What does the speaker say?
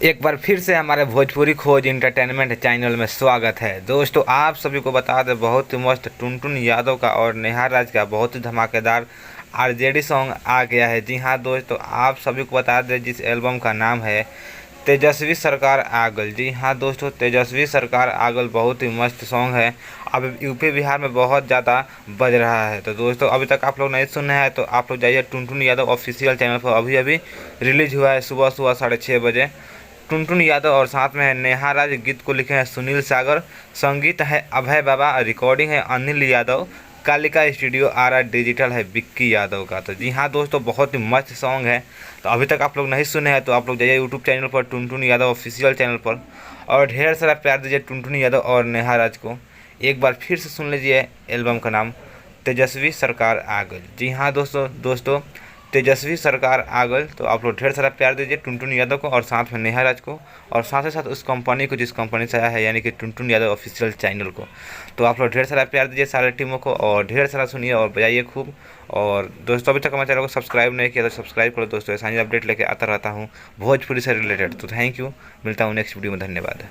एक बार फिर से हमारे भोजपुरी खोज इंटरटेनमेंट चैनल में स्वागत है। दोस्तों आप सभी को बता दें, बहुत ही मस्त टुनटुन यादव का और नेहा राज का बहुत ही धमाकेदार आरजेडी सॉन्ग आ गया है। जी हाँ दोस्तों, आप सभी को बता दें जिस एल्बम का नाम है तेजस्वी सरकार आगल। जी हाँ दोस्तों, तेजस्वी सरकार आगल बहुत ही मस्त सॉन्ग है। अब यूपी बिहार में बहुत ज़्यादा बज रहा है। तो दोस्तों अभी तक आप लोग नहीं सुने हैं तो आप लोग जाइए टुनटुन यादव ऑफिशियल चैनल पर, अभी अभी रिलीज हुआ है सुबह सुबह 6:30 बजे। टुनटुन यादव और साथ में है नेहा राज, गीत को लिखे हैं सुनील सागर, संगीत है अभय बाबा, रिकॉर्डिंग है Anil Yadav, Kalika studio R digital है विक्की यादव का। तो जी हाँ दोस्तों, बहुत ही मस्त सॉन्ग है। तो अभी तक आप लोग नहीं सुने हैं तो आप लोग जाइए यूट्यूब चैनल पर, टुनटुन यादव ऑफिशियल चैनल पर, और ढेर सारा प्यार दीजिए टुनटुन यादव और नेहा राज को। एक बार फिर से सुन लीजिए एल्बम का नाम तेजस्वी सरकार आगल। जी हाँ दोस्तों तेजस्वी सरकार आगल। तो आप लोग ढेर सारा प्यार दीजिए टुनटुन यादव को और साथ में नेहा राज को, और साथ ही साथ उस कंपनी को जिस कंपनी से आया है, यानी कि टुनटुन यादव ऑफिशियल चैनल को। तो आप लोग ढेर सारा प्यार दीजिए सारे टीमों को और ढेर सारा सुनिए और बजाइए खूब। और दोस्तों अभी तक हमारे चैनल को सब्सक्राइब नहीं किया तो सब्सक्राइब करो दोस्तों, ऐसा ही अपडेट लेके आता रहता हूँ भोजपुरी से रिलेटेड। तो थैंक यू, मिलता हूँ नेक्स्ट वीडियो में, धन्यवाद।